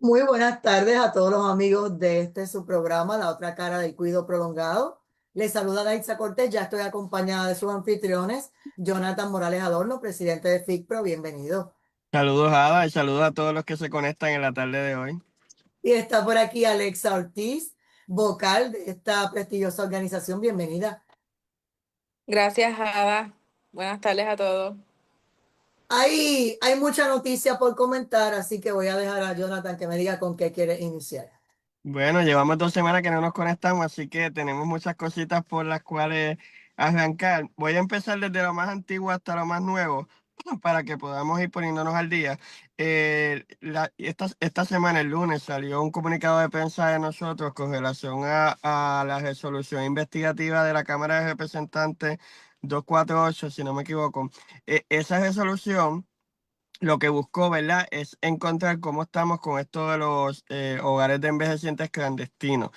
Muy buenas tardes a todos los amigos de su programa, La Otra Cara del Cuido Prolongado. Les saluda Daitza Cortés, ya estoy acompañada de sus anfitriones, Jonathan Morales Adorno, presidente de FICPRO, bienvenido. Saludos, Ada, y saludos a todos los que se conectan en la tarde de hoy. Y está por aquí Alexa Ortiz, vocal de esta prestigiosa organización, bienvenida. Gracias, Ada. Buenas tardes a todos. Hay mucha noticia por comentar, así que voy a dejar a Jonathan que me diga con qué quiere iniciar. Bueno, llevamos 2 semanas que no nos conectamos, así que tenemos muchas cositas por las cuales arrancar. Voy a empezar desde lo más antiguo hasta lo más nuevo para que podamos ir poniéndonos al día. Esta semana, el lunes, salió un comunicado de prensa de nosotros con relación a la resolución investigativa de la Cámara de Representantes 248, si no me equivoco. Esa resolución lo que buscó, ¿verdad?, es encontrar cómo estamos con esto de los hogares de envejecientes clandestinos.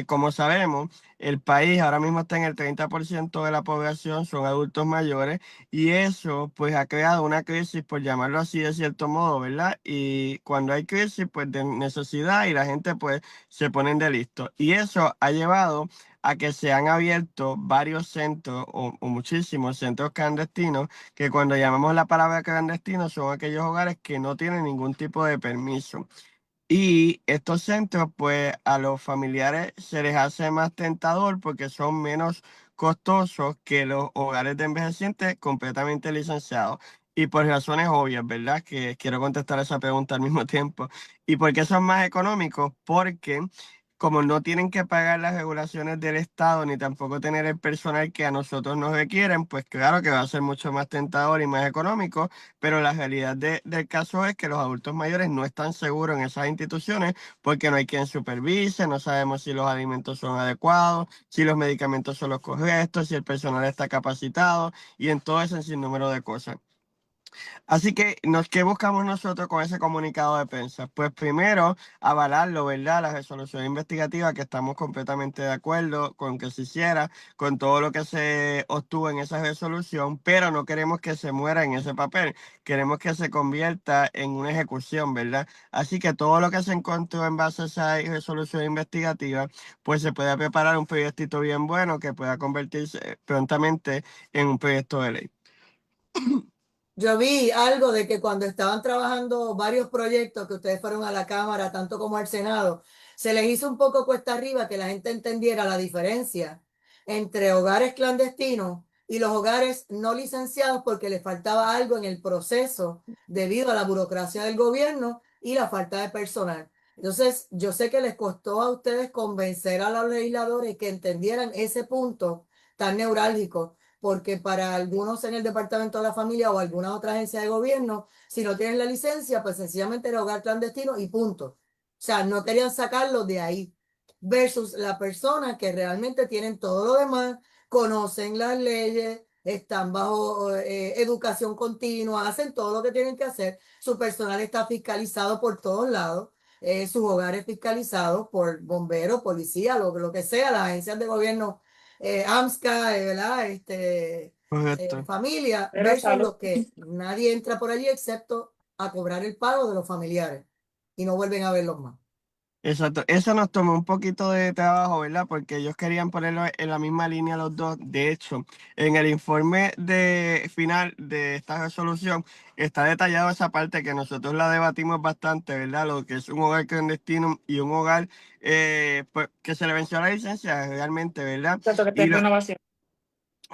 Como sabemos, el país ahora mismo está en el 30% de la población, son adultos mayores, y eso pues ha creado una crisis, por llamarlo así de cierto modo, ¿verdad? Y cuando hay crisis, pues de necesidad y la gente pues se ponen de listo. Y eso ha llevado a que se han abierto varios centros o muchísimos centros clandestinos que cuando llamamos la palabra clandestino son aquellos hogares que no tienen ningún tipo de permiso. Y estos centros, pues a los familiares se les hace más tentador porque son menos costosos que los hogares de envejecientes completamente licenciados. Y por razones obvias, ¿verdad? Que quiero contestar esa pregunta al mismo tiempo. ¿Y por qué son más económicos? Porque como no tienen que pagar las regulaciones del Estado ni tampoco tener el personal que a nosotros nos requieren, pues claro que va a ser mucho más tentador y más económico, pero la realidad del caso es que los adultos mayores no están seguros en esas instituciones porque no hay quien supervise, no sabemos si los alimentos son adecuados, si los medicamentos son los correctos, si el personal está capacitado y en todo ese sinnúmero de cosas. Así que, ¿qué buscamos nosotros con ese comunicado de prensa? Pues primero, avalarlo, ¿verdad? La resolución investigativa, que estamos completamente de acuerdo con que se hiciera, con todo lo que se obtuvo en esa resolución, pero no queremos que se muera en ese papel, queremos que se convierta en una ejecución, ¿verdad? Así que todo lo que se encontró en base a esa resolución investigativa, pues se pueda preparar un proyectito bien bueno que pueda convertirse prontamente en un proyecto de ley. Yo vi algo de que cuando estaban trabajando varios proyectos que ustedes fueron a la Cámara, tanto como al Senado, se les hizo un poco cuesta arriba que la gente entendiera la diferencia entre hogares clandestinos y los hogares no licenciados porque les faltaba algo en el proceso debido a la burocracia del gobierno y la falta de personal. Entonces, yo sé que les costó a ustedes convencer a los legisladores que entendieran ese punto tan neurálgico porque para algunos en el Departamento de la Familia o alguna otra agencia de gobierno, si no tienen la licencia, pues sencillamente era hogar clandestino y punto. O sea, no querían sacarlo de ahí. Versus la persona que realmente tienen todo lo demás, conocen las leyes, están bajo educación continua, hacen todo lo que tienen que hacer, su personal está fiscalizado por todos lados, sus hogares fiscalizados por bomberos, policía, lo que sea, las agencias de gobierno AMSCA, ¿verdad? Correcto. Familia, Pero versus salud. los que nadie entra por allí excepto a cobrar el pago de los familiares y no vuelven a verlos más. Exacto, eso nos tomó un poquito de trabajo, ¿verdad? Porque ellos querían ponerlo en la misma línea los dos. De hecho, en el informe de final de esta resolución está detallado esa parte que nosotros la debatimos bastante, ¿verdad? Lo que es un hogar clandestino y un hogar pues, que se le venció la licencia realmente, ¿verdad? Exacto, que está Y en lo, renovación.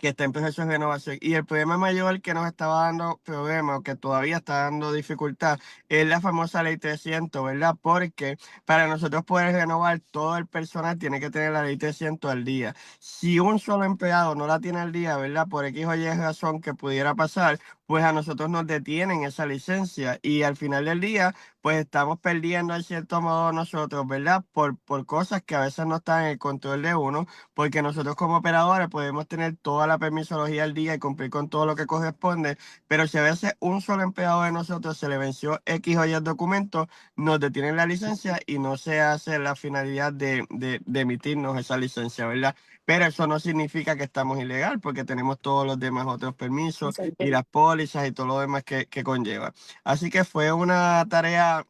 que está en proceso de renovación. Y el problema mayor que nos estaba dando problema o que todavía está dando dificultad es la famosa ley 300, ¿verdad? Porque para nosotros poder renovar todo el personal tiene que tener la ley 300 al día. Si un solo empleado no la tiene al día, ¿verdad? Por X o Y razón que pudiera pasar, pues a nosotros nos detienen esa licencia y al final del día, pues estamos perdiendo en cierto modo nosotros, ¿verdad? Por cosas que a veces no están en el control de uno porque nosotros como operadores podemos tener toda la permisología al día y cumplir con todo lo que corresponde, pero si a veces un solo empleado de nosotros se le venció X o Y documento, nos detienen la licencia y no se hace la finalidad de emitirnos esa licencia, ¿verdad? Pero eso no significa que estamos ilegal, porque tenemos todos los demás otros permisos Exacto. y las pólizas y todo lo demás que conlleva. Así que fue una tarea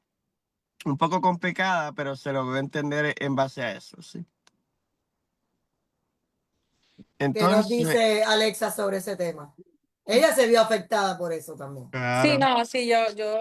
un poco complicada, pero se logró entender en base a eso, sí. ¿Qué nos Entonces, dice Alexa sobre ese tema? Ella se vio afectada por eso también. Sí, claro. no, sí, yo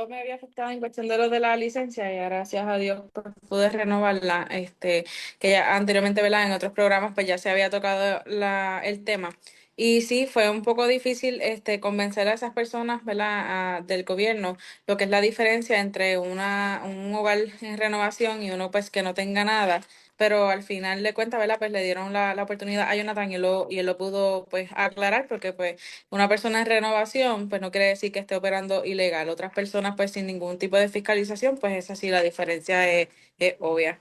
me había afectado en cuestión de lo de la licencia y gracias a Dios pues, pude renovarla, que ya anteriormente, ¿verdad? En otros programas pues ya se había tocado el tema. Y sí, fue un poco difícil convencer a esas personas, ¿verdad? Del gobierno, lo que es la diferencia entre un hogar en renovación y uno pues que no tenga nada. Pero al final de cuentas, ¿verdad? Pues le dieron la oportunidad a Jonathan y él lo pudo pues aclarar porque pues una persona en renovación, pues no quiere decir que esté operando ilegal. Otras personas, pues sin ningún tipo de fiscalización, pues esa sí, la diferencia es obvia.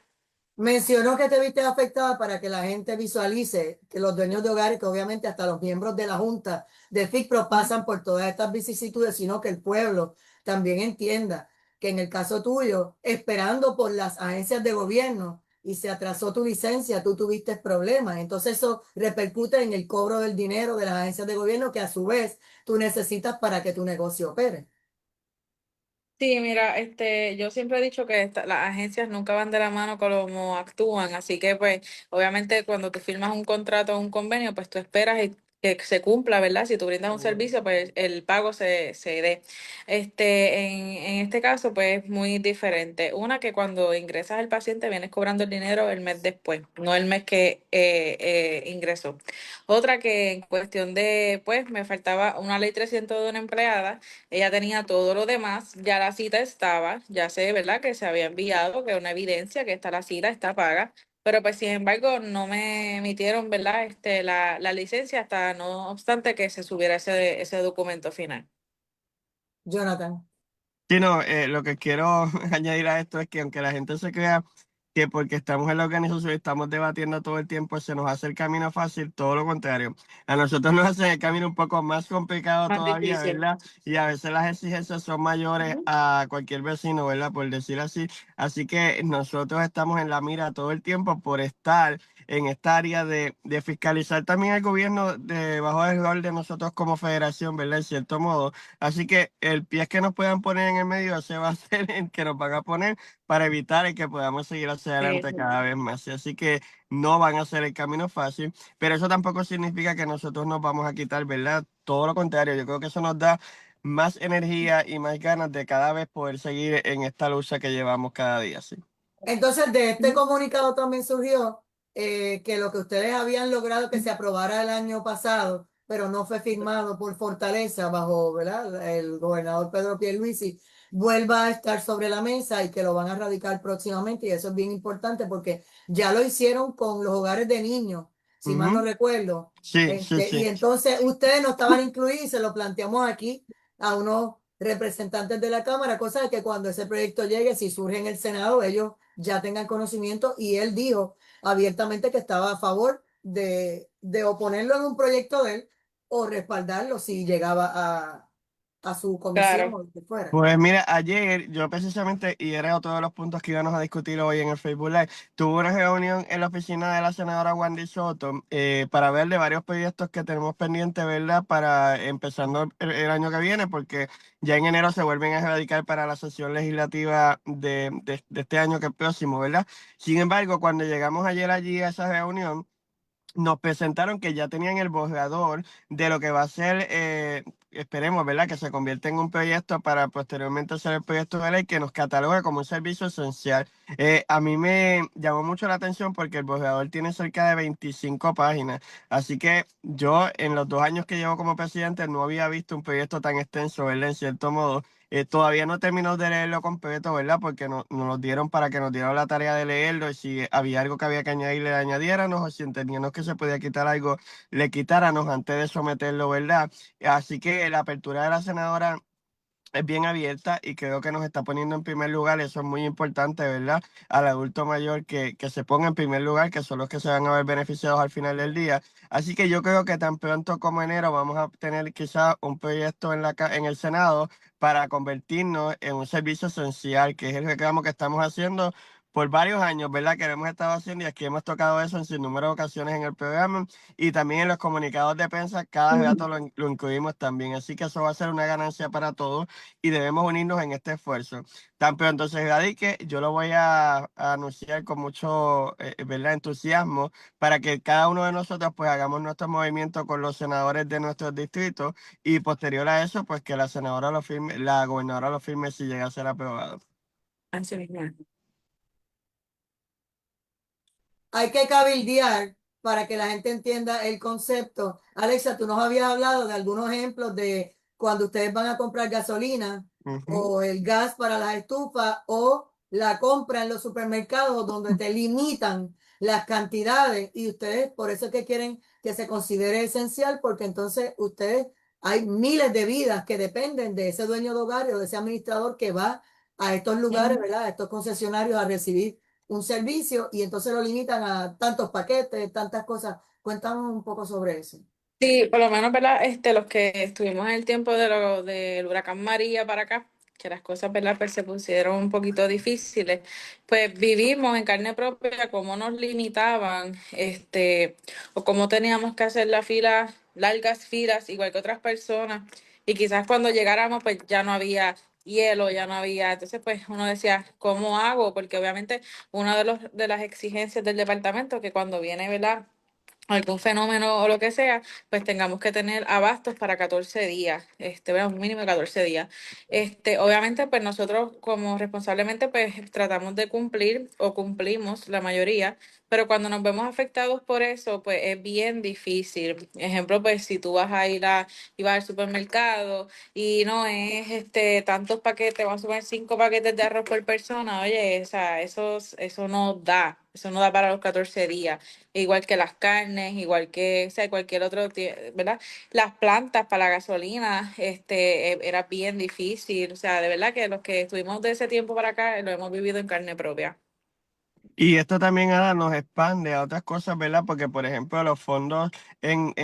Mencionó que te viste afectada para que la gente visualice que los dueños de hogares, que obviamente hasta los miembros de la Junta de FICPRO pasan por todas estas vicisitudes, sino que el pueblo también entienda que en el caso tuyo, esperando por las agencias de gobierno y se atrasó tu licencia, tú tuviste problemas. Entonces eso repercute en el cobro del dinero de las agencias de gobierno que a su vez tú necesitas para que tu negocio opere. Sí, mira, yo siempre he dicho que las agencias nunca van de la mano con cómo actúan, así que pues obviamente cuando tú firmas un contrato o un convenio, pues tú esperas que se cumpla, ¿verdad? Si tú brindas un servicio, pues el pago se dé. En este caso, pues es muy diferente. Una que cuando ingresas al paciente vienes cobrando el dinero el mes después, no el mes que ingresó. Otra que en cuestión de, pues me faltaba una ley 300 de una empleada. Ella tenía todo lo demás, ya la cita estaba, ya sé, ¿verdad? Que se había enviado, que una evidencia que está la cita, está paga, pero pues sin embargo no me emitieron, ¿verdad? La licencia hasta no obstante que se subiera ese documento final. Jonathan. Sí, no, lo que quiero añadir a esto es que aunque la gente se crea que porque estamos en la organización y estamos debatiendo todo el tiempo se nos hace el camino fácil, todo lo contrario. A nosotros nos hacen el camino un poco más complicado Más todavía, difícil. ¿verdad? Y a veces las exigencias son mayores Ujú. a cualquier vecino, ¿verdad? Por decir así. Así que nosotros estamos en la mira todo el tiempo por estar en esta área de fiscalizar también al gobierno bajo el rol de nosotros como federación, ¿verdad? En cierto modo. Así que el pie que nos puedan poner en el medio, ese va a ser el que nos van a poner para evitar el que podamos seguir hacia adelante Eso. cada vez más. Así que no van a ser el camino fácil, pero eso tampoco significa que nosotros nos vamos a quitar, ¿verdad? Todo lo contrario, yo creo que eso nos da más energía y más ganas de cada vez poder seguir en esta lucha que llevamos cada día, sí. Entonces, de este comunicado también surgió que lo que ustedes habían logrado que se aprobara el año pasado, pero no fue firmado por Fortaleza bajo, ¿verdad? El gobernador Pedro Pierluisi, vuelva a estar sobre la mesa y que lo van a radicar próximamente. Y eso es bien importante porque ya lo hicieron con los hogares de niños, si mal no Ujú. recuerdo. Sí, sí, Y sí. entonces ustedes no estaban incluidos y se lo planteamos aquí a unos representantes de la Cámara, cosa de que cuando ese proyecto llegue, si surge en el Senado, ellos ya tengan conocimiento y él dijo abiertamente que estaba a favor de oponerlo en un proyecto de él o respaldarlo si llegaba a su comisión Claro. o lo que fuera. Pues mira, ayer yo precisamente, y era otro de los puntos que íbamos a discutir hoy en el Facebook Live, tuve una reunión en la oficina de la senadora Wendy Soto para ver de varios proyectos que tenemos pendientes, ¿verdad? Para empezando el año que viene, porque ya en enero se vuelven a erradicar para la sesión legislativa de este año que es próximo, ¿verdad? Sin embargo, cuando llegamos ayer allí a esa reunión, nos presentaron que ya tenían el borrador de lo que va a ser, esperemos, ¿verdad? Que se convierta en un proyecto para posteriormente hacer el proyecto de ley que nos catalogue como un servicio esencial. A mí me llamó mucho la atención porque el borrador tiene cerca de 25 páginas, así que yo en los 2 años que llevo como presidente no había visto un proyecto tan extenso, ¿verdad? En cierto modo. Todavía no terminó de leerlo completo, ¿verdad? Porque nos lo dieron para que nos dieran la tarea de leerlo y si había algo que había que añadirle, le añadiéramos o si entendíamos que se podía quitar algo, le quitáramos antes de someterlo, ¿verdad? Así que la apertura de la senadora es bien abierta y creo que nos está poniendo en primer lugar, eso es muy importante, ¿verdad? Al adulto mayor que se ponga en primer lugar, que son los que se van a ver beneficiados al final del día. Así que yo creo que tan pronto como enero vamos a tener quizás un proyecto en el Senado para convertirnos en un servicio esencial, que es el reclamo que estamos haciendo por varios años, ¿verdad? Que lo hemos estado haciendo y aquí hemos tocado eso en sin número de ocasiones en el programa y también en los comunicados de prensa, cada dato lo incluimos también. Así que eso va a ser una ganancia para todos y debemos unirnos en este esfuerzo. Tan pronto entonces radique, yo lo voy a anunciar con mucho, ¿verdad? Entusiasmo para que cada uno de nosotros pues hagamos nuestro movimiento con los senadores de nuestros distritos y posterior a eso, pues que la senadora lo firme, la gobernadora lo firme si llega a ser aprobado. Así mismo. Hay que cabildear para que la gente entienda el concepto. Alexa, tú nos habías hablado de algunos ejemplos de cuando ustedes van a comprar gasolina Ujú. o el gas para las estufas o la compra en los supermercados donde te limitan las cantidades y ustedes por eso es que quieren que se considere esencial porque entonces ustedes hay miles de vidas que dependen de ese dueño de hogar o de ese administrador que va a estos lugares, ¿verdad? A estos concesionarios a recibir un servicio y entonces lo limitan a tantos paquetes, tantas cosas. Cuéntanos un poco sobre eso. Sí, por lo menos, ¿verdad? Los que estuvimos en el tiempo del huracán María para acá, que las cosas, ¿verdad? Pues se pusieron un poquito difíciles, pues vivimos en carne propia cómo nos limitaban, o cómo teníamos que hacer la fila, largas filas, igual que otras personas, y quizás cuando llegáramos, pues ya no había hielo, ya no había, entonces pues uno decía, ¿cómo hago? Porque obviamente una de las exigencias del departamento que cuando viene, ¿verdad? Algún fenómeno o lo que sea, pues tengamos que tener abastos para 14 días, ¿verdad? Un mínimo de 14 días. Obviamente, pues nosotros como responsablemente, pues tratamos de cumplir o cumplimos la mayoría, pero cuando nos vemos afectados por eso, pues es bien difícil. Ejemplo, pues si tú ibas al supermercado y no es tantos paquetes, vamos a poner 5 paquetes de arroz por persona, oye, o sea, eso no da para los 14 días igual que las carnes, igual que, o sea, cualquier otro, ¿verdad? Las plantas para la gasolina, era bien difícil, o sea, de verdad que los que estuvimos de ese tiempo para acá lo hemos vivido en carne propia. Y esto también ahora nos expande a otras cosas, ¿verdad? Porque, por ejemplo, los fondos en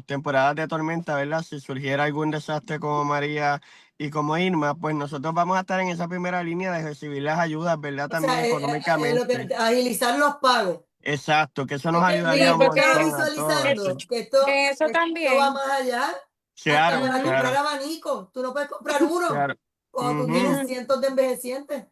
temporadas de tormenta, ¿verdad? Si surgiera algún desastre como María y como Irma, pues nosotros vamos a estar en esa primera línea de recibir las ayudas, ¿verdad? O También sea, lo económicamente. que, agilizar los pagos. Exacto, que eso nos Es que, ayudaría mira, Sí, un yo estaba porque montón a todos. Sí. visualizando que eso esto va también. más allá, hasta Claro, para comprar claro, abanico. Tú no puedes comprar uno claro. cuando tú Ujú. tienes cientos de envejecientes.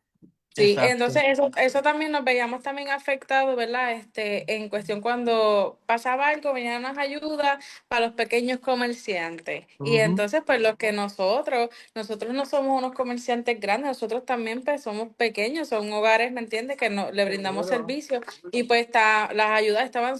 Sí, Exacto. entonces eso también nos veíamos también afectados, ¿verdad? En cuestión cuando pasaba algo, venían las ayudas para los pequeños comerciantes. Y Ujú. entonces, pues los que nosotros no somos unos comerciantes grandes, nosotros también pues somos pequeños, son hogares, ¿me entiendes? Que no, le brindamos Seguro. servicios y pues las ayudas estaban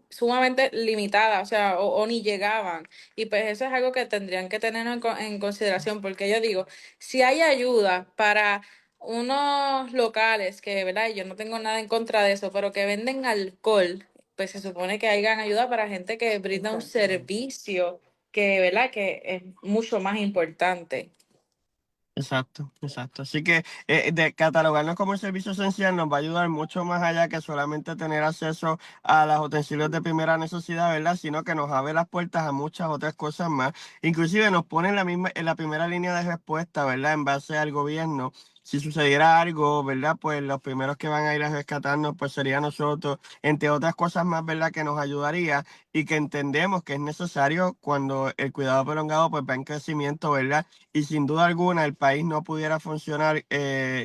sumamente limitadas, o sea, o ni llegaban. Y pues eso es algo que tendrían que tener en consideración, porque yo digo, si hay ayuda para unos locales que, ¿verdad? Yo no tengo nada en contra de eso, pero que venden alcohol, pues se supone que hayan ayuda para gente que brinda un Exactamente. servicio que, ¿verdad? Que es mucho más importante. Exacto, exacto. Así que de catalogarnos como un servicio esencial nos va a ayudar mucho más allá que solamente tener acceso a los utensilios de primera necesidad, ¿verdad? Sino que nos abre las puertas a muchas otras cosas más. Inclusive nos pone en la primera línea de respuesta, ¿verdad? En base al gobierno. Si sucediera algo, ¿verdad? Pues los primeros que van a ir a rescatarnos, pues sería nosotros, entre otras cosas más, ¿verdad? Que nos ayudaría y que entendemos que es necesario cuando el cuidado prolongado pues va en crecimiento, ¿verdad? Y sin duda alguna el país no pudiera funcionar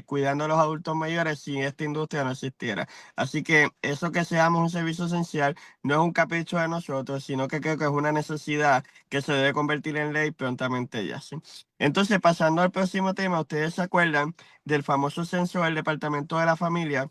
cuidando a los adultos mayores si esta industria no existiera. Así que eso que seamos un servicio esencial no es un capricho de nosotros, sino que creo que es una necesidad que se debe convertir en ley prontamente ya, ¿sí? Entonces, pasando al próximo tema, ¿ustedes se acuerdan del famoso censo del Departamento de la Familia?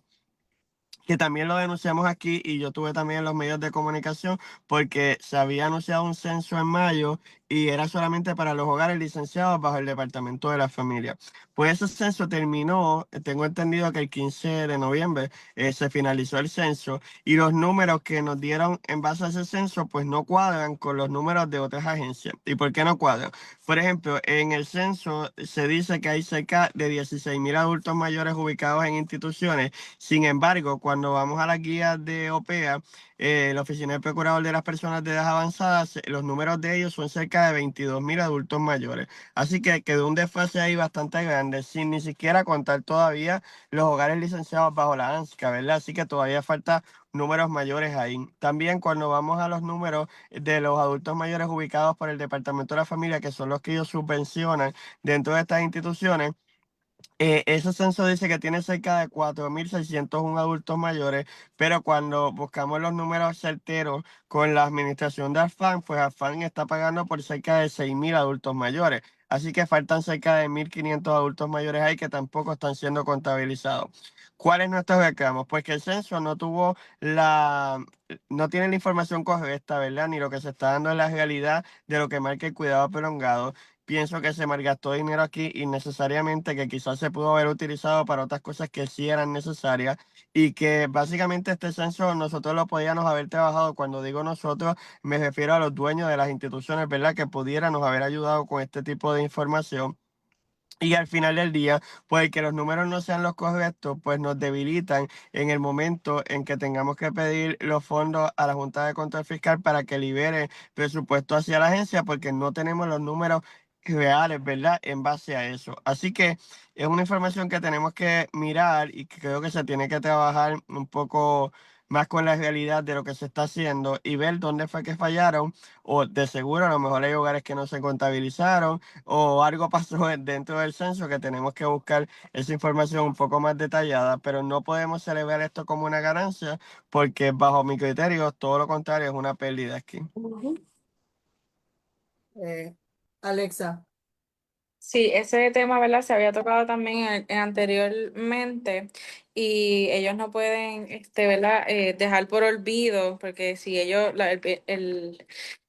Que también lo denunciamos aquí y yo tuve también en los medios de comunicación porque se había anunciado un censo en mayo y era solamente para los hogares licenciados bajo el Departamento de la Familia. Pues ese censo terminó, tengo entendido que el 15 de noviembre se finalizó el censo y los números que nos dieron en base a ese censo pues no cuadran con los números de otras agencias. ¿Y por qué no cuadran? Por ejemplo, en el censo se dice que hay cerca de 16.000 adultos mayores ubicados en instituciones. Sin embargo, cuando vamos a la guía de OPEA, la Oficina del Procurador de las Personas de Edad Avanzada, los números de ellos son cerca de 22.000 adultos mayores. Así que quedó un desfase ahí bastante grande, sin ni siquiera contar todavía los hogares licenciados bajo la ANSCA, ¿verdad? Así que todavía falta números mayores ahí. También cuando vamos a los números de los adultos mayores ubicados por el Departamento de la Familia, que son los que ellos subvencionan dentro de estas instituciones, ese censo dice que tiene cerca de 4.601 adultos mayores, pero cuando buscamos los números certeros con la administración de AFAN, pues AFAN está pagando por cerca de 6.000 adultos mayores. Así que faltan cerca de 1.500 adultos mayores ahí que tampoco están siendo contabilizados. ¿Cuál es nuestro reclamo? Pues que el censo no tiene la información correcta, ¿verdad? Ni lo que se está dando en la realidad de lo que marca el cuidado prolongado. Pienso que se malgastó dinero aquí innecesariamente, que quizás se pudo haber utilizado para otras cosas que sí eran necesarias y que básicamente este censo nosotros lo podíamos haber trabajado. Cuando digo nosotros, me refiero a los dueños de las instituciones, ¿verdad? Que pudiéramos haber ayudado con este tipo de información. Y al final del día, pues que los números no sean los correctos, pues nos debilitan en el momento en que tengamos que pedir los fondos a la Junta de Control Fiscal para que libere presupuesto hacia la agencia, porque no tenemos los números reales, ¿verdad? En base a eso. Así que es una información que tenemos que mirar y que creo que se tiene que trabajar un poco más con la realidad de lo que se está haciendo y ver dónde fue que fallaron, o de seguro a lo mejor hay hogares que no se contabilizaron o algo pasó dentro del censo que tenemos que buscar esa información un poco más detallada, pero no podemos celebrar esto como una ganancia porque bajo mi criterio todo lo contrario es una pérdida aquí. Eh, Alexa, Sí, ese tema, ¿verdad? Se había tocado también anteriormente y ellos no pueden, ¿verdad? Dejar por olvido, porque si ellos, el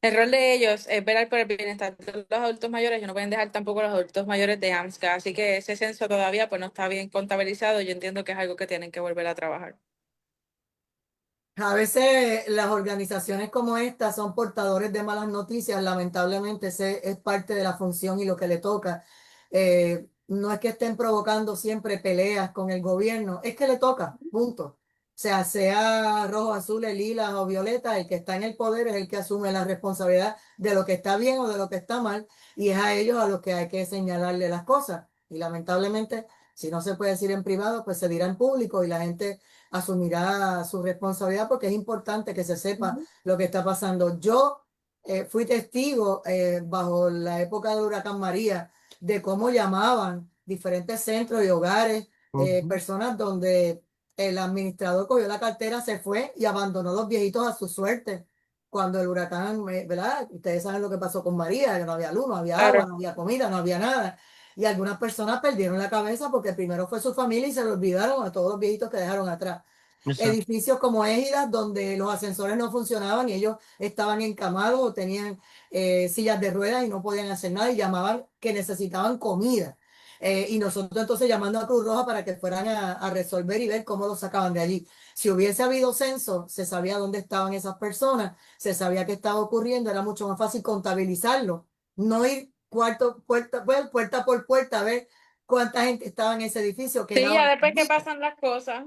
rol de ellos es velar por el bienestar de los adultos mayores, ellos no pueden dejar tampoco a los adultos mayores de AMSCA, así que ese censo todavía pues no está bien contabilizado, yo entiendo que es algo que tienen que volver a trabajar. a veces las organizaciones como esta son portadores de malas noticias, lamentablemente ese es parte de la función y lo que le toca. No es que estén provocando siempre peleas con el gobierno, es que le toca, punto. O sea rojo, azul, lila o violeta, el que está en el poder es el que asume la responsabilidad de lo que está bien o de lo que está mal, y es a ellos a los que hay que señalarle las cosas. Y lamentablemente, si no se puede decir en privado, pues se dirá en público y la gente asumirá su responsabilidad porque es importante que se sepa lo que está pasando. Yo fui testigo bajo la época del huracán María de cómo llamaban diferentes centros y hogares, Ujú. personas donde el administrador cogió la cartera, se fue y abandonó a los viejitos a su suerte. Cuando el huracán, ¿verdad? Ustedes saben lo que pasó con María, que no había luz, no había agua, Claro. no había comida, no había nada. Y algunas personas perdieron la cabeza porque primero fue su familia y se le olvidaron a todos los viejitos que dejaron atrás. Exacto. Edificios como Égidas, donde los ascensores no funcionaban y ellos estaban encamados o tenían sillas de ruedas y no podían hacer nada y llamaban que necesitaban comida. Y nosotros entonces llamando a Cruz Roja para que fueran a resolver y ver cómo los sacaban de allí. Si hubiese habido censo, se sabía dónde estaban esas personas, se sabía qué estaba ocurriendo, era mucho más fácil contabilizarlo, no ir puerta por puerta a ver cuánta gente estaba en ese edificio, Sí, ya quedaban después que allí. pasan las cosas.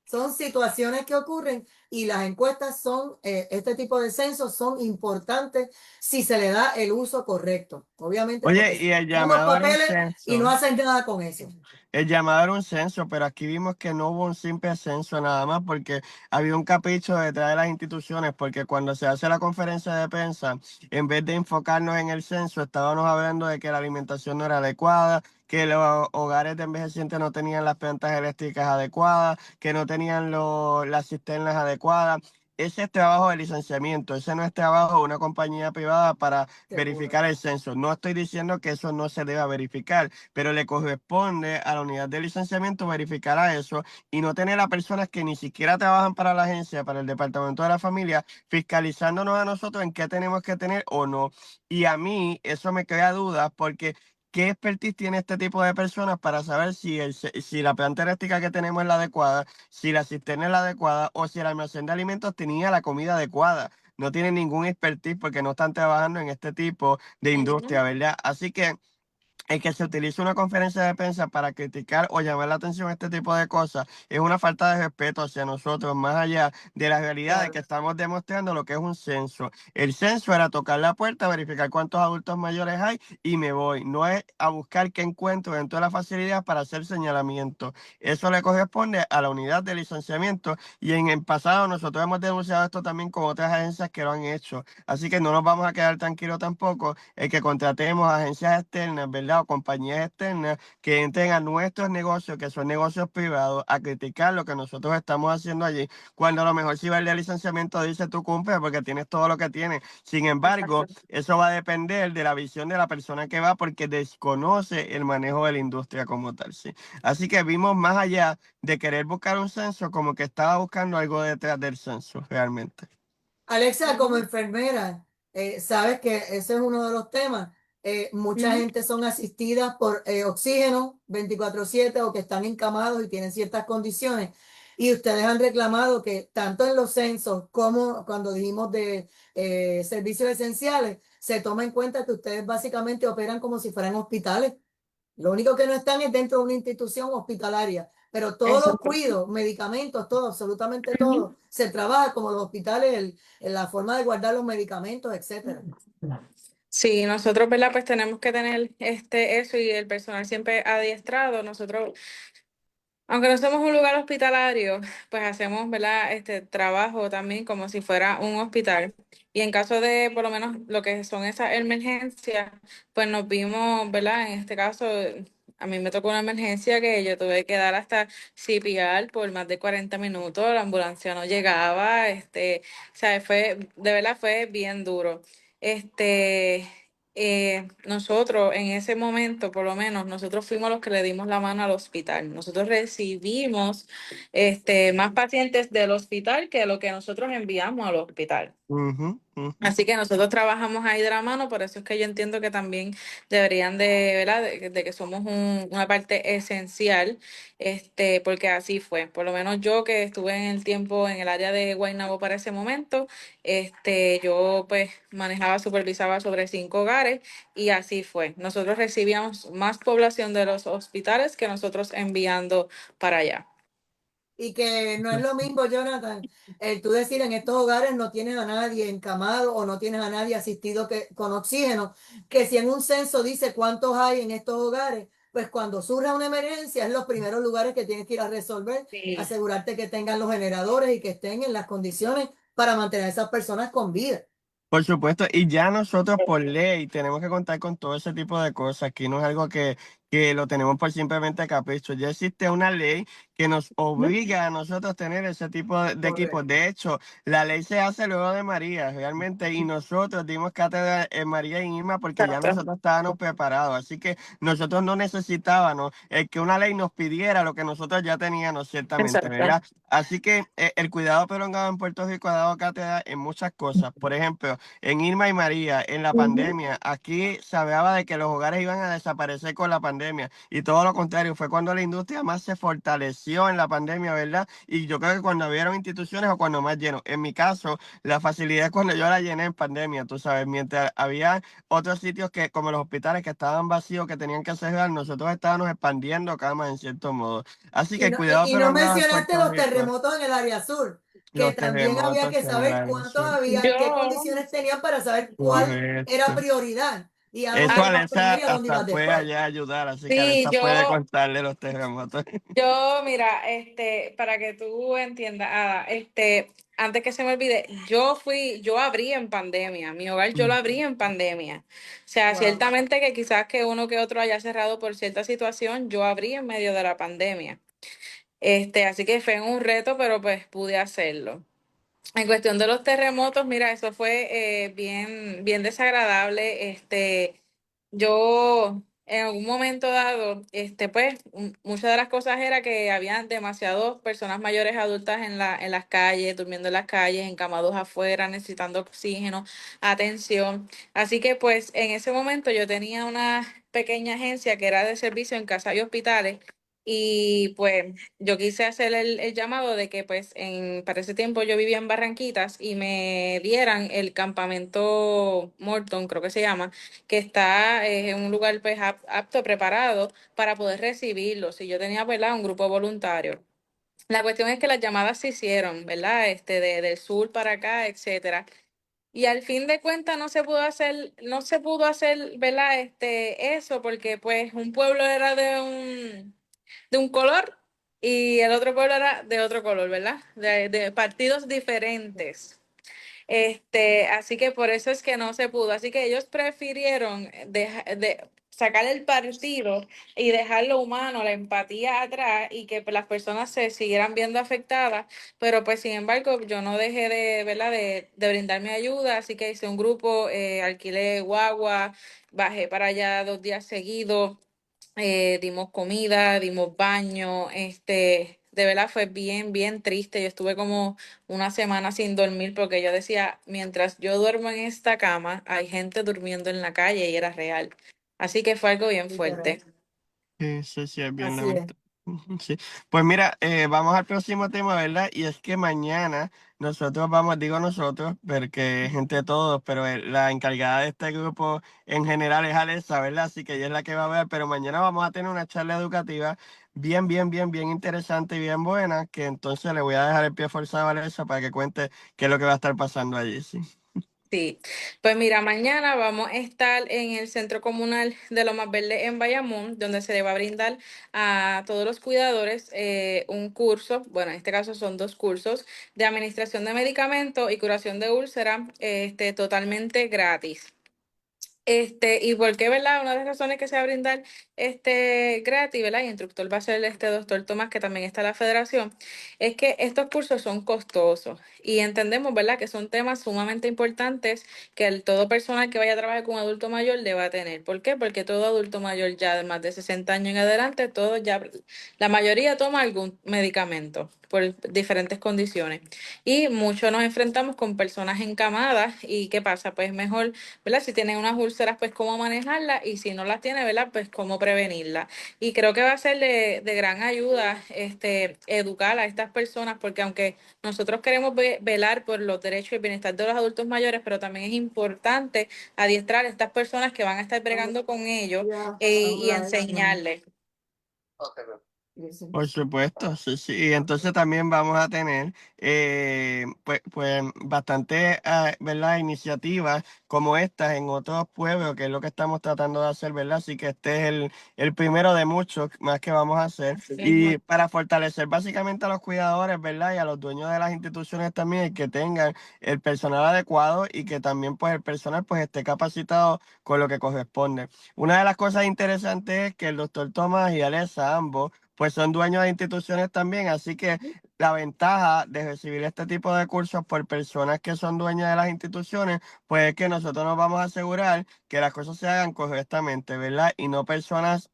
Son situaciones que ocurren y las encuestas son, este tipo de censos son importantes si se le da el uso correcto. Obviamente, Oye, porque y el dan los llamado era un papeles y no censo. hacen nada con eso. El llamado era un censo, pero aquí vimos que no hubo un simple censo nada más porque había un capricho detrás de las instituciones, porque cuando se hace la conferencia de prensa, en vez de enfocarnos en el censo, estábamos hablando de que la alimentación no era adecuada, que los hogares de envejecientes no tenían las plantas eléctricas adecuadas, que no tenían las cisternas adecuadas. Ese es trabajo de licenciamiento, ese no es trabajo de una compañía privada para Seguro. verificar el censo. No estoy diciendo que eso no se deba verificar, pero le corresponde a la unidad de licenciamiento verificar a eso y no tener a personas que ni siquiera trabajan para la agencia, para el departamento de la familia, fiscalizándonos a nosotros en qué tenemos que tener o no. Y a mí eso me crea dudas porque ¿qué expertise tiene este tipo de personas para saber si la planta eléctrica que tenemos es la adecuada, si la cisterna es la adecuada o si el almacén de alimentos tenía la comida adecuada? No tienen ningún expertise porque no están trabajando en este tipo de industria, Ujú. ¿verdad? Así que el que se utilice una conferencia de prensa para criticar o llamar la atención a este tipo de cosas es una falta de respeto hacia nosotros, más allá de la realidad de que Claro. estamos demostrando lo que es un censo. El censo era tocar la puerta, verificar cuántos adultos mayores hay y me voy. No es a buscar qué encuentro dentro de la facilidad para hacer señalamiento. Eso le corresponde a la unidad de licenciamiento y en el pasado nosotros hemos denunciado esto también con otras agencias que lo han hecho. Así que no nos vamos a quedar tranquilos tampoco el que contratemos agencias externas, ¿verdad? O compañías externas que entren a nuestros negocios, que son negocios privados, a criticar lo que nosotros estamos haciendo allí, cuando a lo mejor si va el de licenciamiento dice tú cumples porque tienes todo lo que tienes. Sin embargo, Exacto. eso va a depender de la visión de la persona que va porque desconoce el manejo de la industria como tal, ¿sí? Así que vimos más allá de querer buscar un censo como que estaba buscando algo detrás del censo, realmente. Alexa, como Ujú, enfermera, sabes que ese es uno de los temas. Mucha ujú. gente son asistidas por oxígeno 24/7 o que están encamados y tienen ciertas condiciones. Y ustedes han reclamado que tanto en los censos como cuando dijimos de servicios esenciales, se toma en cuenta que ustedes básicamente operan como si fueran hospitales. Lo único que no están es dentro de una institución hospitalaria, pero todos los Exacto. cuidos, medicamentos, todo, absolutamente Ujú. todo, se trabaja como los hospitales, en la forma de guardar los medicamentos, etcétera. Sí, nosotros, ¿verdad? Pues tenemos que tener eso y el personal siempre adiestrado. Nosotros, aunque no somos un lugar hospitalario, pues hacemos, ¿verdad? Trabajo también como si fuera un hospital. Y en caso de, por lo menos, lo que son esas emergencias, pues nos vimos, ¿verdad? En este caso, a mí me tocó una emergencia que yo tuve que dar hasta CPR por más de 40 minutos, la ambulancia no llegaba, o sea, de verdad fue bien duro. Este, nosotros en ese momento, por lo menos, nosotros fuimos los que le dimos la mano al hospital. Nosotros recibimos más pacientes del hospital que lo que nosotros enviamos al hospital. Ujú, ujú. Así que nosotros trabajamos ahí de la mano, por eso es que yo entiendo que también deberían de, ¿verdad? De que somos una parte esencial, porque así fue. Por lo menos yo que estuve en el tiempo en el área de Guaynabo para ese momento, yo pues manejaba, supervisaba sobre 5 hogares y así fue. Nosotros recibíamos más población de los hospitales que nosotros enviando para allá. Y que no es lo mismo, Jonathan, el tú decir en estos hogares no tienes a nadie encamado o no tienes a nadie asistido con oxígeno, que si en un censo dice cuántos hay en estos hogares, pues cuando surja una emergencia es los primeros lugares que tienes que ir a resolver, Sí. asegurarte que tengan los generadores y que estén en las condiciones para mantener a esas personas con vida. Por supuesto, y ya nosotros por ley tenemos que contar con todo ese tipo de cosas. Aquí no es algo que lo tenemos por simplemente capricho. Ya existe una ley que nos obliga a nosotros tener ese tipo de equipos. Correcto. De hecho, la ley se hace luego de María, realmente, y nosotros dimos cátedra en María y Irma porque ya Exacto. nosotros estábamos preparados. Así que nosotros no necesitábamos que una ley nos pidiera lo que nosotros ya teníamos, ciertamente, Exacto. ¿verdad? Así que el cuidado prolongado en Puerto Rico ha dado cátedra en muchas cosas. Por ejemplo, en Irma y María, en la Ujú. pandemia, aquí se hablaba de que los hogares iban a desaparecer con la pandemia y todo lo contrario, fue cuando la industria más se fortaleció en la pandemia, ¿verdad? Y yo creo que cuando abrieron instituciones o cuando más lleno. En mi caso, la facilidad es cuando yo la llené en pandemia, tú sabes, mientras había otros sitios que, como los hospitales que estaban vacíos, que tenían que cerrar, nosotros estábamos expandiendo camas en cierto modo. Así que Y el no, cuidado y no prolongado en mencionaste Puerto los Rico, terremotos en el área sur, que los también había terremotos que en el saber área cuántos sur. habían, qué Yo, condiciones tenían para saber cuál era Correcto. prioridad y a dónde Eso ah, ibas Alexa primero y a dónde hasta ibas puede después. allá ayudar, así que sí, Alexa puede contarle los terremotos. mira, para que tú entiendas, antes que se me olvide, yo abrí en pandemia, mi hogar yo lo Mm. abrí en pandemia. O sea, Wow. ciertamente que quizás que uno que otro haya cerrado por cierta situación, yo abrí en medio de la pandemia. Así que fue un reto, pero pues pude hacerlo. En cuestión de los terremotos, mira, eso fue bien, bien desagradable. Yo en algún momento dado, pues muchas de las cosas era que habían demasiadas personas mayores adultas en las calles, durmiendo en las calles, encamados afuera, necesitando oxígeno, atención. Así que pues en ese momento yo tenía una pequeña agencia que era de servicio en casa y hospitales Y pues yo quise hacer el llamado de que pues para ese tiempo yo vivía en Barranquitas y me dieran el campamento Morton, creo que se llama, que está en un lugar pues apto, preparado para poder recibirlos. Y yo tenía, ¿verdad? Un grupo voluntario. La cuestión es que las llamadas se hicieron, ¿verdad? Del sur para acá, etcétera. Y al fin de cuentas no se pudo hacer, ¿verdad? Eso, porque pues un pueblo era de un color y el otro pueblo era de otro color, ¿verdad? De partidos diferentes. Así que por eso es que no se pudo. Así que ellos prefirieron sacar el partido y dejar lo humano, la empatía atrás y que las personas se siguieran viendo afectadas. Pero pues sin embargo, yo no dejé ¿verdad? De brindar mi ayuda. Así que hice un grupo, alquilé guagua, bajé para allá 2 días seguidos, dimos comida, dimos baño, de verdad fue bien, bien triste. Yo estuve como una semana sin dormir porque yo decía, mientras yo duermo en esta cama, hay gente durmiendo en la calle y era real. Así que fue algo bien Literal. fuerte. Sí, sí, sí, es bien Así es. lamentable. Ujú, sí. Pues mira, vamos al próximo tema, ¿verdad? Y es que mañana nosotros vamos, digo nosotros, porque es entre todos, pero la encargada de este grupo en general es Alexa, ¿verdad? Así que ella es la que va a ver, pero mañana vamos a tener una charla educativa bien, bien, bien, bien interesante y bien buena, que entonces le voy a dejar el pie forzado a Alexa para que cuente qué es lo que va a estar pasando allí, sí. Sí, pues mira, mañana vamos a estar en el Centro Comunal de Lomas Verdes en Bayamón, donde se le va a brindar a todos los cuidadores un curso, bueno, en este caso son 2 cursos, de administración de medicamentos y curación de úlcera, totalmente gratis. ¿Y por qué, verdad? Una de las razones que se va a brindar gratis, ¿verdad? Y el instructor va a ser este doctor Tomás, que también está en la federación, es que estos cursos son costosos y entendemos, ¿verdad? Que son temas sumamente importantes que todo personal que vaya a trabajar con un adulto mayor deba tener. ¿Por qué? Porque todo adulto mayor ya de más de 60 años en adelante, la mayoría toma algún medicamento por diferentes condiciones. Y muchos nos enfrentamos con personas encamadas y ¿qué pasa? Pues mejor, ¿verdad? Si tienen unas úlceras, pues cómo manejarlas y si no las tiene, ¿verdad? Pues cómo prevenirlas. Y creo que va a ser de gran ayuda educar a estas personas porque aunque nosotros queremos velar por los derechos y el bienestar de los adultos mayores, pero también es importante adiestrar a estas personas que van a estar bregando con ellos Ya, y habla eso, ¿no? enseñarles. Dice. Por supuesto, sí, sí. Y entonces también vamos a tener pues bastante, ¿verdad? Iniciativas como estas en otros pueblos, que es lo que estamos tratando de hacer, ¿verdad? Así que este es el primero de muchos más que vamos a hacer. Mismo. Y para fortalecer básicamente a los cuidadores, ¿verdad? Y a los dueños de las instituciones también, y que tengan el personal adecuado y que también pues el personal pues esté capacitado con lo que corresponde. Una de las cosas interesantes es que el doctor Tomás y Alessa, ambos, pues son dueños de instituciones también, así que la ventaja de recibir este tipo de cursos por personas que son dueñas de las instituciones, pues es que nosotros nos vamos a asegurar que las cosas se hagan correctamente, ¿verdad? Y no personas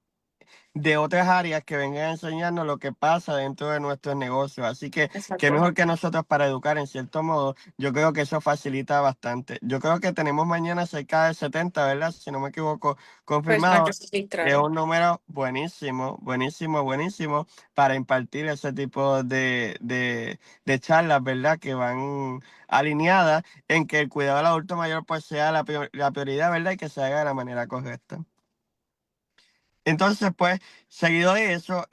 de otras áreas que vengan a enseñarnos lo que pasa dentro de nuestros negocios. Así que, qué Exacto. mejor que nosotros para educar en cierto modo. Yo creo que eso facilita bastante. Yo creo que tenemos mañana cerca de 70, ¿verdad? Si no me equivoco, Personas que confirmado. se Es registraron. un número buenísimo, buenísimo, buenísimo para impartir ese tipo de charlas, ¿verdad? Que van alineadas en que el cuidado del adulto mayor pues sea la prioridad, ¿verdad? Y que se haga de la manera correcta. Entonces, pues, seguido de eso,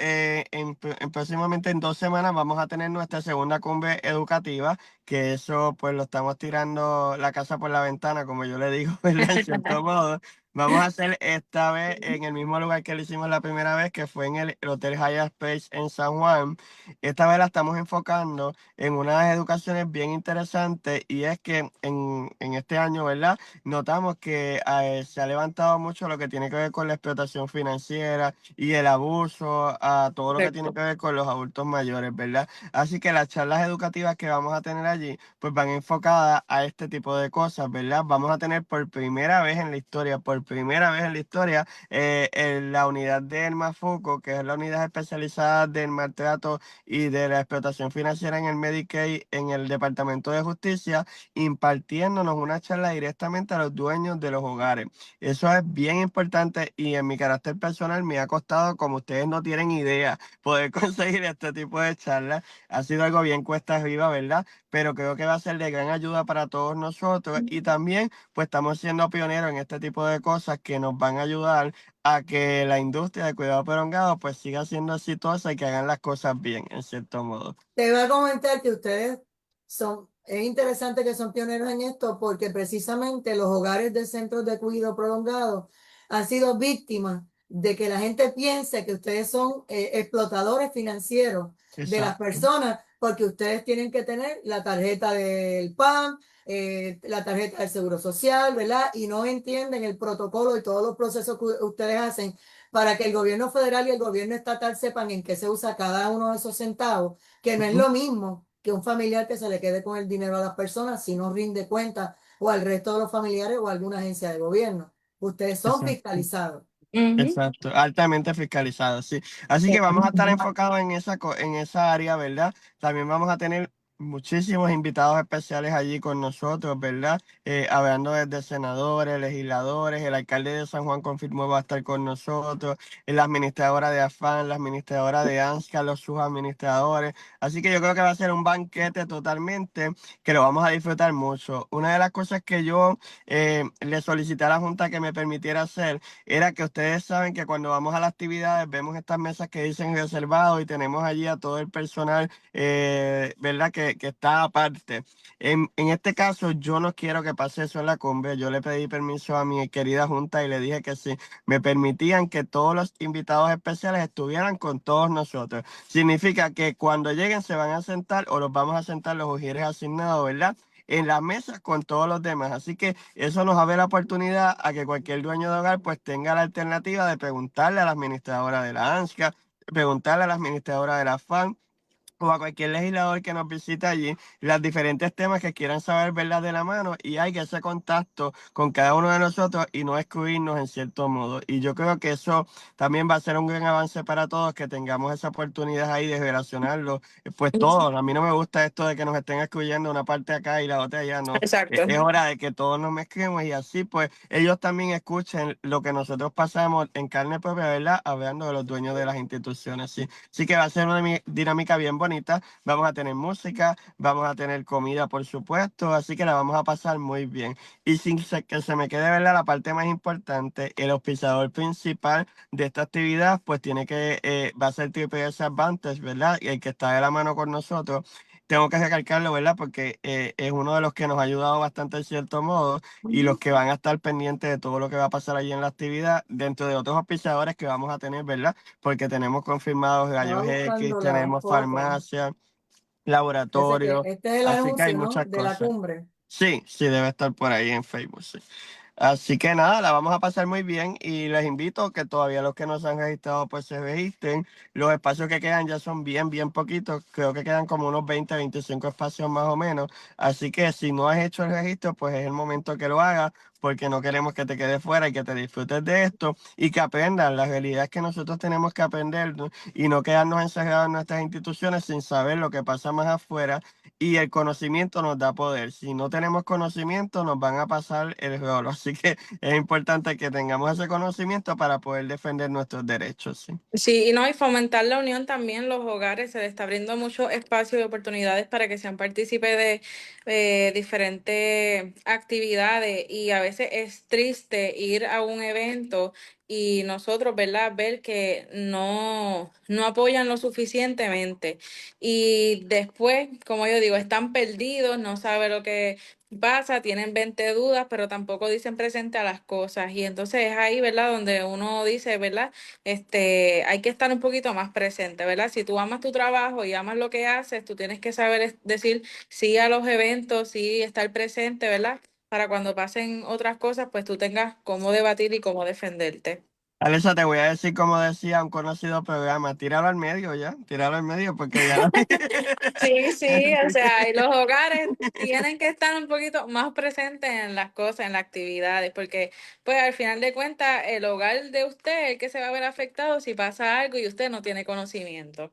próximamente en 2 semanas vamos a tener nuestra segunda cumbre educativa, que eso pues lo estamos tirando la casa por la ventana, como yo le digo, ¿verdad? En cierto modo. Vamos a hacer esta vez en el mismo lugar que lo hicimos la primera vez, que fue en el Hotel Hyatt Space en San Juan. Esta vez la estamos enfocando en unas educaciones bien interesantes y es que en este año, ¿verdad? Notamos que se ha levantado mucho lo que tiene que ver con la explotación financiera y el abuso a todo lo que tiene Correcto. que ver con los adultos mayores, ¿verdad? Así que las charlas educativas que vamos a tener allí, pues van enfocadas a este tipo de cosas, ¿verdad? Vamos a tener por primera vez en la historia, por primera vez en la historia, en la unidad del MAFUCO, que es la unidad especializada del maltrato y de la explotación financiera en el Medicaid, en el Departamento de Justicia, impartiéndonos una charla directamente a los dueños de los hogares. Eso es bien importante y en mi carácter personal me ha costado, como ustedes no tienen idea, poder conseguir este tipo de charlas. Ha sido algo bien cuesta arriba, ¿verdad? Pero creo que va a ser de gran ayuda para todos nosotros y también pues estamos siendo pioneros en este tipo de cosas que nos van a ayudar a que la industria de cuidado prolongado pues siga siendo exitosa y que hagan las cosas bien, en cierto modo. Te voy a comentar que ustedes es interesante que son pioneros en esto porque precisamente los hogares de centros de cuidado prolongado han sido víctimas de que la gente piense que ustedes son explotadores financieros de las Exacto, personas porque ustedes tienen que tener la tarjeta del PAN, la tarjeta del Seguro Social, ¿verdad? Y no entienden el protocolo y todos los procesos que ustedes hacen para que el gobierno federal y el gobierno estatal sepan en qué se usa cada uno de esos centavos, que no es ujú, lo mismo que un familiar que se le quede con el dinero a las personas si no rinde cuenta o al resto de los familiares o a alguna agencia de gobierno. Ustedes son exacto. fiscalizados. Ujú. Exacto, altamente fiscalizado, sí. Así que vamos a estar enfocados en en esa área, ¿verdad? También vamos a tener muchísimos invitados especiales allí con nosotros, ¿verdad? Hablando desde senadores, legisladores, el alcalde de San Juan confirmó va a estar con nosotros, la administradora de AFAN, la administradora de ANSCA, los subadministradores. Así que yo creo que va a ser un banquete totalmente que lo vamos a disfrutar mucho. Una de las cosas que yo le solicité a la Junta que me permitiera hacer era que ustedes saben que cuando vamos a las actividades vemos estas mesas que dicen reservado y tenemos allí a todo el personal, ¿verdad? Que está aparte. En este caso, yo no quiero que pase eso en la cumbre. Yo le pedí permiso a mi querida Junta y le dije que si me permitían que todos los invitados especiales estuvieran con todos nosotros. Significa que cuando lleguen se van a sentar o los vamos a sentar los ujieres asignados, ¿verdad? En la mesa con todos los demás. Así que eso nos abre la oportunidad a que cualquier dueño de hogar pues tenga la alternativa de preguntarle a la administradora de la ANSCA, preguntarle a la administradora de la FAN o a cualquier legislador que nos visite allí, los diferentes temas que quieran saber, verlas de la mano y hay que hacer contacto con cada uno de nosotros y no excluirnos en cierto modo. Y yo creo que eso también va a ser un gran avance para todos, que tengamos esa oportunidad ahí de relacionarlo, pues todos. A mí no me gusta esto de que nos estén excluyendo una parte acá y la otra allá, no. Exacto. Es hora de que todos nos mezclemos y así pues ellos también escuchen lo que nosotros pasamos en carne propia, ¿verdad? Hablando de los dueños de las instituciones, sí. Así que va a ser una dinámica bien bonita. Vamos a tener música, vamos a tener comida, por supuesto, así que la vamos a pasar muy bien. Y sin que se me quede, ¿verdad? La parte más importante, el auspiciador principal de esta actividad, pues tiene que, va a ser Triple S Advantage, ¿verdad? Y el que está de la mano con nosotros. Tengo que recalcarlo, ¿verdad? Porque es uno de los que nos ha ayudado bastante en cierto modo y los que van a estar pendientes de todo lo que va a pasar allí en la actividad, dentro de otros auspiciadores que vamos a tener, ¿verdad? Porque tenemos confirmados Estaba Rayos X, buscando la tenemos foto. farmacia, Ese que, laboratorio, este es el así que hay anuncio, ¿no? muchas De la cosas. cumbre. Sí, sí, debe estar por ahí en Facebook, sí. Así que nada, la vamos a pasar muy bien y les invito que todavía los que no se han registrado pues se registren. Los espacios que quedan ya son bien poquitos, creo que quedan como unos 20 25 espacios más o menos. Así que si no has hecho el registro, pues es el momento que lo hagas porque no queremos que te quedes fuera y que te disfrutes de esto y que aprendas. La realidad es que nosotros tenemos que aprender, ¿no? Y no quedarnos encerrados en nuestras instituciones sin saber lo que pasa más afuera y el conocimiento nos da poder. Si no tenemos conocimiento, nos van a pasar el rolo. Así que es importante que tengamos ese conocimiento para poder defender nuestros derechos. Sí. Sí, y no, y fomentar la unión también, los hogares, se les está abriendo mucho espacio y oportunidades para que sean partícipes de diferentes actividades y a veces es triste ir a un evento y nosotros, ¿verdad? Ver que no apoyan lo suficientemente y después, como yo digo, están perdidos, no saben lo que pasa, tienen 20 dudas, pero tampoco dicen presente a las cosas y entonces es ahí, ¿verdad? Donde uno dice, ¿verdad? Hay que estar un poquito más presente, ¿verdad? Si tú amas tu trabajo y amas lo que haces, tú tienes que saber decir sí a los eventos, sí estar presente, ¿verdad? Para cuando pasen otras cosas, pues tú tengas cómo debatir y cómo defenderte. Alessa, te voy a decir como decía un conocido programa, tíralo al medio ya, tíralo al medio porque ya Sí, sí, o Así sea, y que- los hogares tienen que estar un poquito más presentes en las cosas, en las actividades, porque pues al final de cuentas el hogar de usted es el que se va a ver afectado si pasa algo y usted no tiene conocimiento.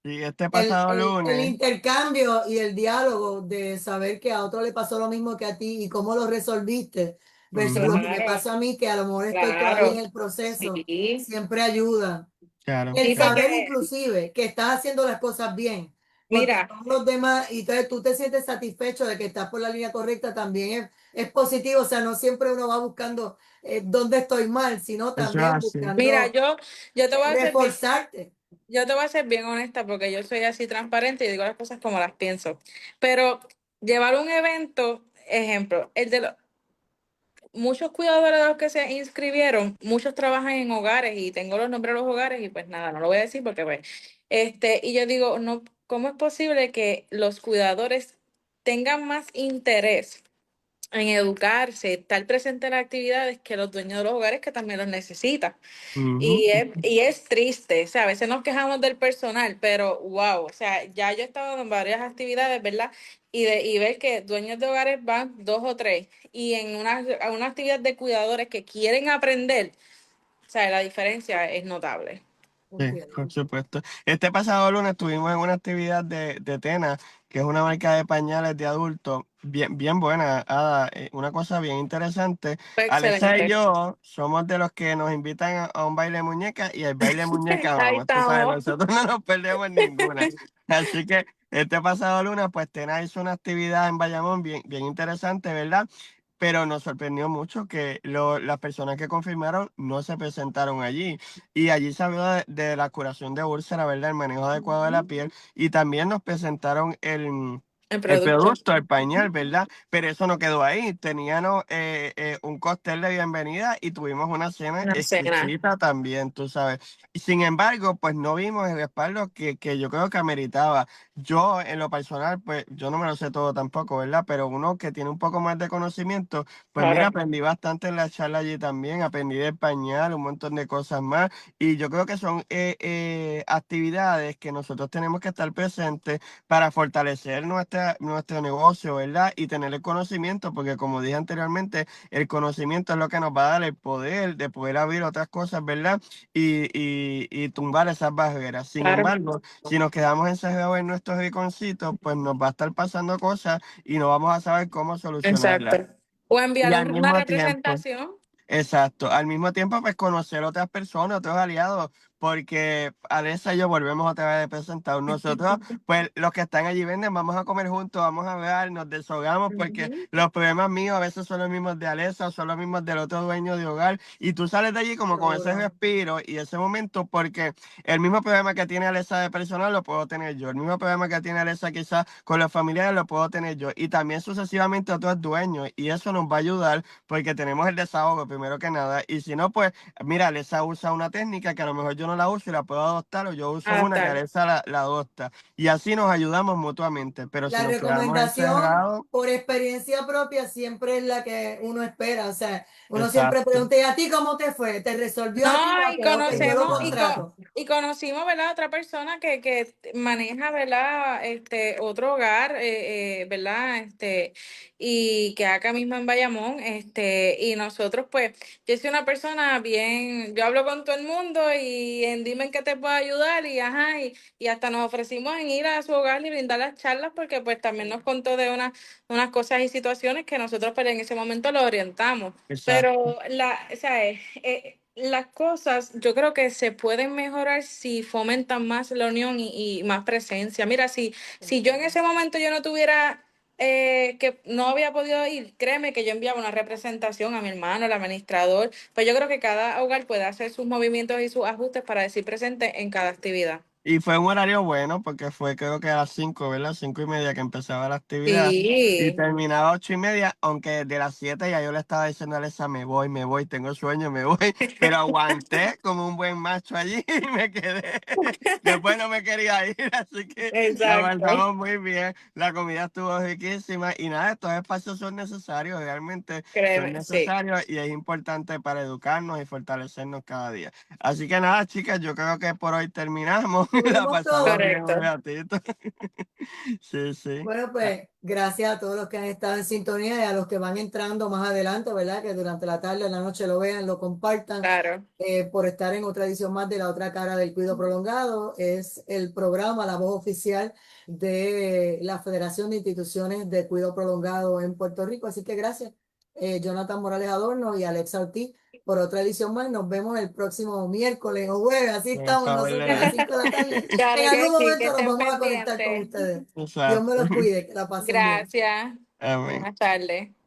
Sí, este El, pasado el, el lunes, intercambio y el diálogo de saber que a otro le pasó lo mismo que a ti y cómo lo resolviste versus lo ujú, que me Claro, pasa a mí, que a lo mejor estoy todavía en claro, el proceso, sí. siempre ayuda. claro, El Sí, claro. saber porque inclusive que estás haciendo las cosas bien, porque mira, todos los demás, y entonces tú te sientes satisfecho de que estás por la línea correcta, también es positivo, o sea, no siempre uno va buscando dónde estoy mal, sino Eso es también así. mira, buscando yo te voy a hacer bien, reforzarte. yo te voy a ser bien honesta porque yo soy así transparente y digo las cosas como las pienso. Pero llevar un evento, ejemplo, el de los muchos cuidadores de los que se inscribieron, muchos trabajan en hogares y tengo los nombres de los hogares y pues nada, no lo voy a decir porque pues, y yo digo, no, ¿cómo es posible que los cuidadores tengan más interés en educarse, estar presente en las actividades que los dueños de los hogares que también los necesitan? Ujú, Y es triste, o sea, a veces nos quejamos del personal, pero wow, o sea, ya yo he estado en varias actividades, ¿verdad? Y ver que dueños de hogares van dos o tres, y en una actividad de cuidadores que quieren aprender, o sea, la diferencia es notable. sí, Entiendo. por supuesto. Este pasado lunes estuvimos en una actividad de Tena, que es una marca de pañales de adultos, bien, bien buena, Ada, una cosa bien interesante. Fue Alexa y excelente. yo somos de los que nos invitan a un baile de muñeca y el baile de muñeca Ahí vamos, tú sabes, estamos. nosotros no nos perdemos ninguna. Así que este pasado lunes, pues Tena hizo una actividad en Bayamón bien, bien interesante, ¿verdad? Pero nos sorprendió mucho que las personas que confirmaron no se presentaron allí. Y allí se habló de la curación de úlcera, ¿verdad? El manejo adecuado de la Ujú. piel. Y también nos presentaron El el producto. producto, el pañal, ¿verdad? Pero eso no quedó ahí. Teníamos un cóctel de bienvenida y tuvimos una cena Una cena. exquisita también, tú sabes. Y sin embargo, pues no vimos el respaldo que yo creo que ameritaba. Yo, en lo personal, pues yo no me lo sé todo tampoco, ¿verdad? Pero uno que tiene un poco más de conocimiento, pues mira, Claro. aprendí bastante en la charla allí también, aprendí del pañal, un montón de cosas más. Y yo creo que son actividades que nosotros tenemos que estar presentes para fortalecer nuestro negocio, ¿verdad? Y tener el conocimiento, porque como dije anteriormente, el conocimiento es lo que nos va a dar el poder de poder abrir otras cosas, ¿verdad? Y tumbar esas barreras. Sin Claro. embargo, si nos quedamos encerrados en nuestros rinconcitos, pues nos va a estar pasando cosas y no vamos a saber cómo Exacto. solucionarlas. O Y enviar al una mismo tiempo, representación. exacto. Al mismo tiempo, pues conocer otras personas, otros aliados, porque Alessa y yo volvemos otra vez a presentar. Nosotros, pues los que están allí venden, vamos a comer juntos, vamos a hablar, nos desahogamos, porque Ujú. los problemas míos a veces son los mismos de Alessa, son los mismos del otro dueño de hogar, y tú sales de allí como con ese Seguro. respiro y ese momento, porque el mismo problema que tiene Alessa de personal lo puedo tener yo, el mismo problema que tiene Alessa quizás con los familiares lo puedo tener yo, y también sucesivamente otros dueños, y eso nos va a ayudar porque tenemos el desahogo primero que nada. Y si no, pues, mira, Alexa usa una técnica que a lo mejor yo no la uso y la puedo adoptar, o yo uso una que Adaptar. Alexa la adopta. Y así nos ayudamos mutuamente. Pero si La nos quedamos recomendación encerrados, por experiencia propia siempre es la que uno espera. O sea, uno siempre exacto, pregunta, ¿y a ti cómo te fue? ¿Te resolvió a ti? No, Ah, y pues ok, yo lo conocemos, exacto. contrato. y conocimos, ¿verdad? Otra persona que maneja, ¿verdad? Otro hogar, ¿verdad? Y que acá mismo en Bayamón, y nosotros, pues, yo soy una persona bien, yo hablo con todo el mundo y en dime en qué te puedo ayudar y ajá, y hasta nos ofrecimos en ir a su hogar y brindar las charlas porque pues también nos contó de unas cosas y situaciones que nosotros pues en ese momento lo orientamos. Exacto. Pero o sea, las cosas yo creo que se pueden mejorar si fomentan más la unión y más presencia. Mira, si yo en ese momento yo no tuviera, que no había podido ir, créeme que yo enviaba una representación a mi hermano, al administrador, pues yo creo que cada hogar puede hacer sus movimientos y sus ajustes para decir presente en cada actividad. Y fue un horario bueno porque fue creo que a las 5, ¿verdad? 5:30 que empezaba la actividad y Sí, terminaba a 8:30, aunque desde las 7 ya yo le estaba diciendo a Alexa, me voy, tengo sueño, me voy, pero aguanté como un buen macho allí y me quedé. Después no me quería ir, así que la exacto. pasamos muy bien, la comida estuvo riquísima y nada, estos espacios son necesarios, realmente son Créeme, sí, necesarios y es importante para educarnos y fortalecernos cada día. Así que nada, chicas, yo creo que por hoy terminamos. La Cubrimos pasamos todo. bien un correcto. ratito. Sí, sí. Bueno, pues gracias a todos los que han estado en sintonía y a los que van entrando más adelante, ¿verdad? Que durante la tarde, en la noche lo vean, lo compartan, Claro, por estar en otra edición más de La Otra Cara del Cuido Prolongado. Es el programa, la voz oficial de la Federación de Instituciones de Cuido Prolongado en Puerto Rico. Así que gracias, Jonathan Morales Adorno y Alexa Ortiz, por otra edición más. Nos vemos el próximo miércoles o jueves. Así Por el estamos favor nosotros de a las Dios. 5 de la tarde. En claro algún que sí, que momento nos estén vamos a conectar con pendientes. ustedes. Dios me Exacto. los cuide, que la pasen bien. Gracias. Amén. Buenas tardes.